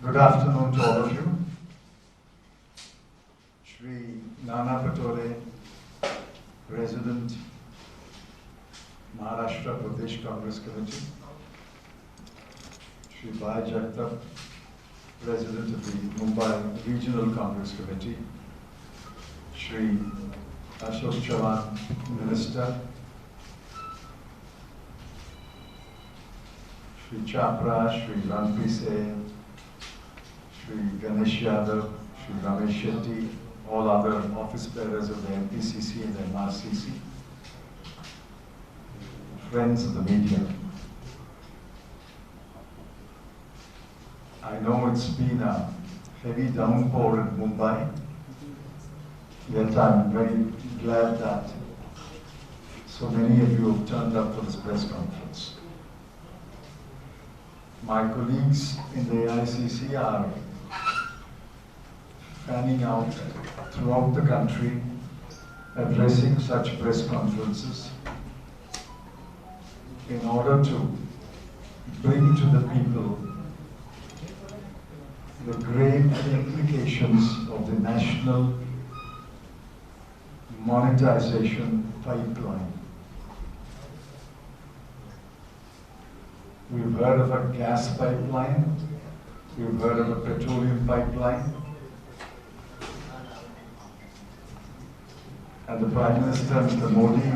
Good afternoon to all of you. Shri Nana Patole, President, Maharashtra Pradesh Congress Committee. Shri Bhai Jagtap, President of the Mumbai Regional Congress Committee. Shri Ashok Chavan, Minister. Shri Chapra, Shri Ranpi Sen, Shri Ganesh Yadav, Shri Ramesh Shetty, all other office bearers of the MPCC and the MRCC, friends of the media. I know it's been a heavy downpour in Mumbai, yet I'm very glad that so many of you have turned up for this press conference. My colleagues in the AICC are fanning out throughout the country, addressing such press conferences in order to bring to the people the grave implications of the national monetization pipeline. We've heard of a gas pipeline, we've heard of a petroleum pipeline, and the Prime Minister, Mr. Modi,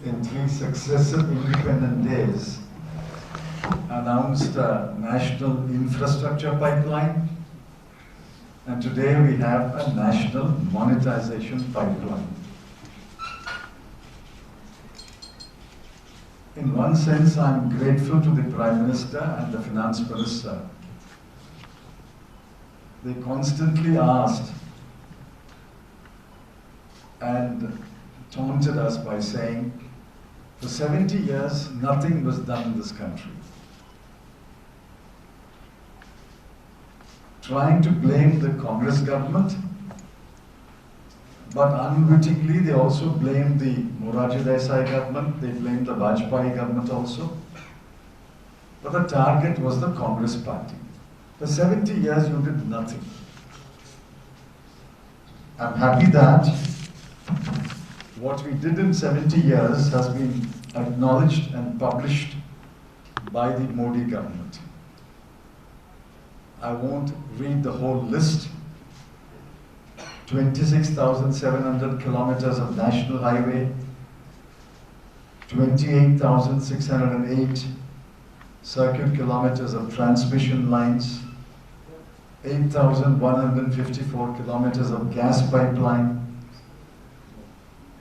in 3 successive independent days, announced a national infrastructure pipeline, and today we have a national monetization pipeline. In one sense, I'm grateful to the Prime Minister and the Finance Minister. They constantly asked and taunted us by saying, for 70 years, nothing was done in this country. Trying to blame the Congress government, but unwittingly they also blamed the Morarji Desai government, they blamed the Vajpayee government also. But the target was the Congress party. For 70 years you did nothing. I'm happy that what we did in 70 years has been acknowledged and published by the Modi government. I won't read the whole list. 26,700 kilometers of national highway, 28,608 circuit kilometers of transmission lines, 8,154 kilometers of gas pipeline,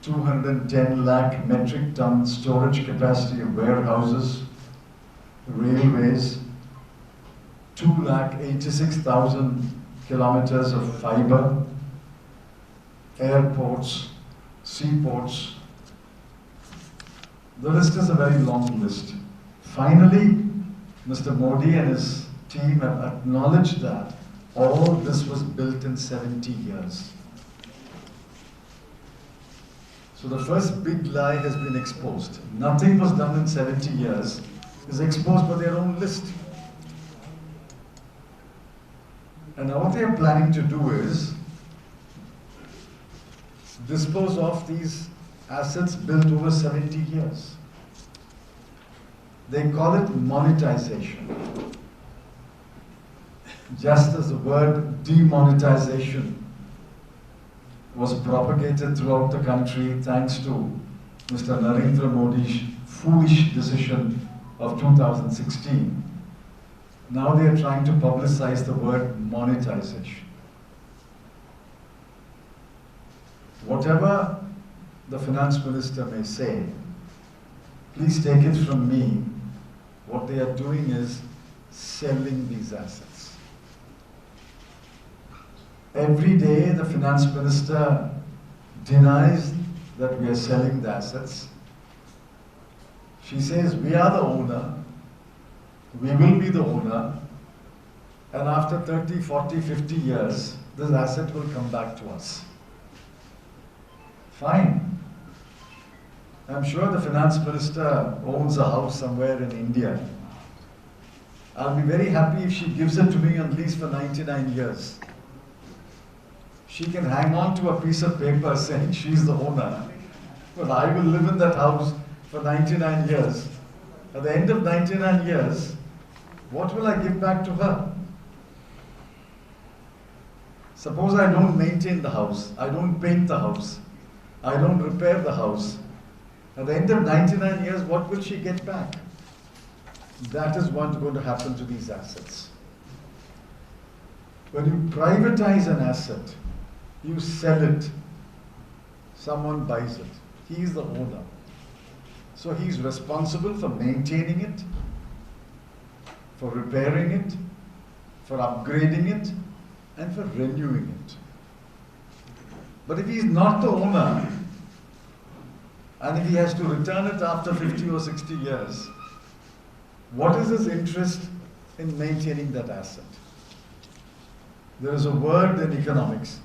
210 lakh metric ton storage capacity of warehouses, railways, 2,86,000 kilometers of fiber, airports, seaports. The list is a very long list. Finally, Mr. Modi and his team have acknowledged that all this was built in 70 years. So the first big lie has been exposed. Nothing was done in 70 years is exposed by their own list. And now what they are planning to do is dispose of these assets built over 70 years. They call it monetization. Just as the word demonetization was propagated throughout the country thanks to Mr. Narendra Modi's foolish decision of 2016, now they are trying to publicize the word monetization. Whatever the Finance Minister may say, please take it from me, what they are doing is selling these assets. Every day the Finance Minister denies that we are selling the assets. She says we are the owner, we will be the owner, and after 30, 40, 50 years, this asset will come back to us. Fine. I'm sure the Finance Minister owns a house somewhere in India. I'll be very happy if she gives it to me on lease for 99 years. She can hang on to a piece of paper saying she's the owner, but I will live in that house for 99 years. At the end of 99 years, what will I give back to her? Suppose I don't maintain the house, I don't paint the house, I don't repair the house. At the end of 99 years, what will she get back? That is what's going to happen to these assets. When you privatize an asset, you sell it, someone buys it. He is the owner. So he is responsible for maintaining it, for repairing it, for upgrading it, and for renewing it. But if he is not the owner, and if he has to return it after 50 or 60 years, what is his interest in maintaining that asset? There is a word in economics,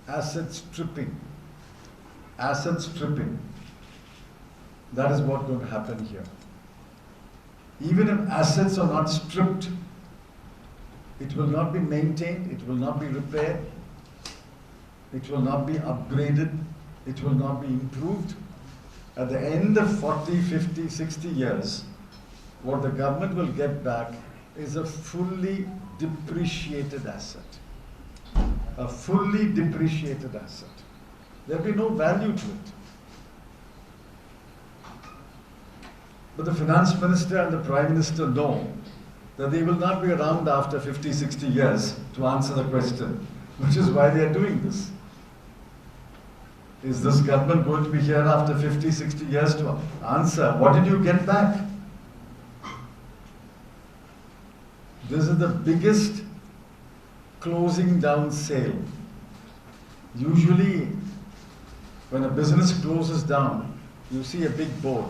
asset stripping. Asset stripping. That is what's going to happen here. Even if assets are not stripped, it will not be maintained, it will not be repaired, it will not be upgraded, it will not be improved. At the end of 40, 50, 60 years, what the government will get back is a fully depreciated asset. A fully depreciated asset. There will be no value to it. But the finance minister and the prime minister know that they will not be around after 50, 60 years to answer the question, which is why they are doing this. Is this government going to be here after 50, 60 years to answer, what did you get back? This is the biggest closing down sale. Usually, when a business closes down, you see a big board,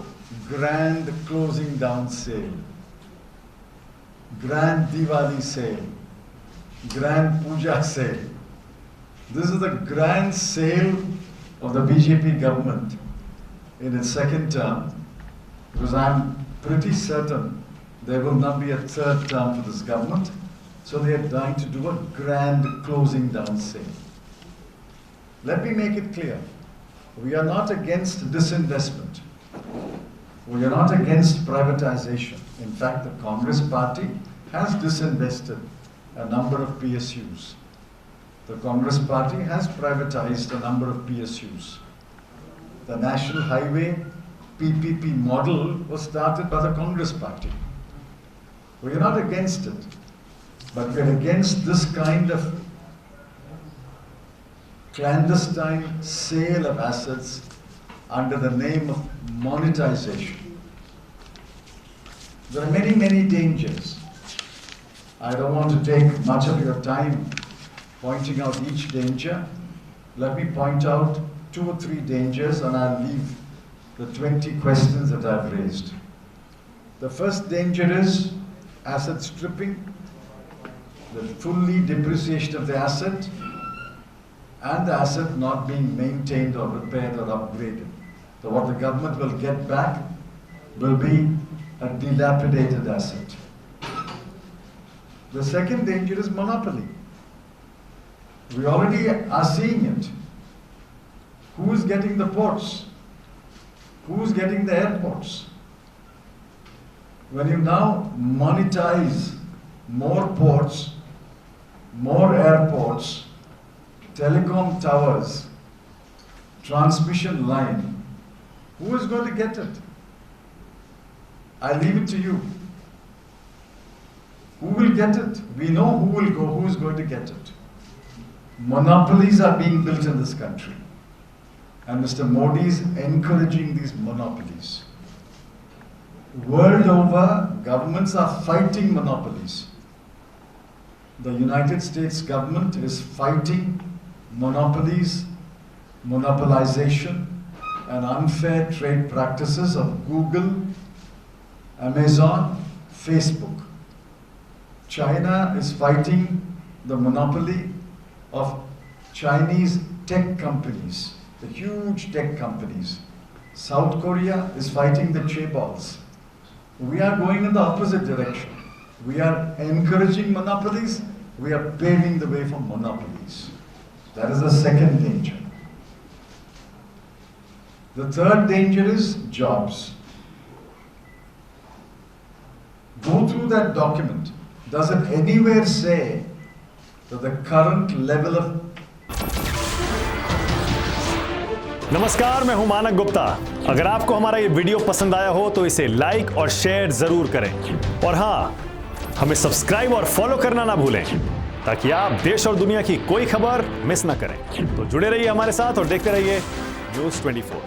grand closing down sale, grand Diwali sale, grand Puja sale. This is the grand sale of the BJP government in its second term, because I'm pretty certain there will not be a third term for this government, so they are trying to do a grand closing down sale. Let me make it clear, we are not against disinvestment. We are not against privatization. In fact, the Congress party has disinvested a number of PSUs. The Congress party has privatized a number of PSUs. The National Highway PPP model was started by the Congress party. We are not against it, but we are against this kind of clandestine sale of assets under the name of monetization. There are many, many dangers. I don't want to take much of your time pointing out each danger. Let me point out 2 or 3 dangers, and I'll leave the 20 questions that I've raised. The first danger is asset stripping, the fully depreciation of the asset, and the asset not being maintained or repaired or upgraded. So what the government will get back will be a dilapidated asset. The second danger is monopoly. We already are seeing it. Who is getting the ports? Who is getting the airports? When you now monetize more ports, more airports, telecom towers, transmission line, who is going to get it? I leave it to you. Who will get it? We know who will go, who is going to get it. Monopolies are being built in this country. And Mr. Modi is encouraging these monopolies. World over, governments are fighting monopolies. The United States government is fighting monopolies, monopolization, and unfair trade practices of Google, Amazon, Facebook. China is fighting the monopoly of Chinese tech companies, the huge tech companies. South Korea is fighting the chaebols. We are going in the opposite direction. We are encouraging monopolies. We are paving the way for monopolies. That is the second danger. The third danger is jobs. Go through that document. Does it anywhere say that the current level of... नमस्कार, मैं हूं मानक गुप्ता। अगर आपको हमारा ये video पसंद आया हो तो इसे लाइक और शेयर जरूर करें और हाँ, हमें सब्सक्राइब और फॉलो करना ना भूलें ताकि आप देश और दुनिया की कोई खबर मिस ना करें। तो जुड़े रहिए हमारे साथ और देखते रहिए न्यूज़ 24।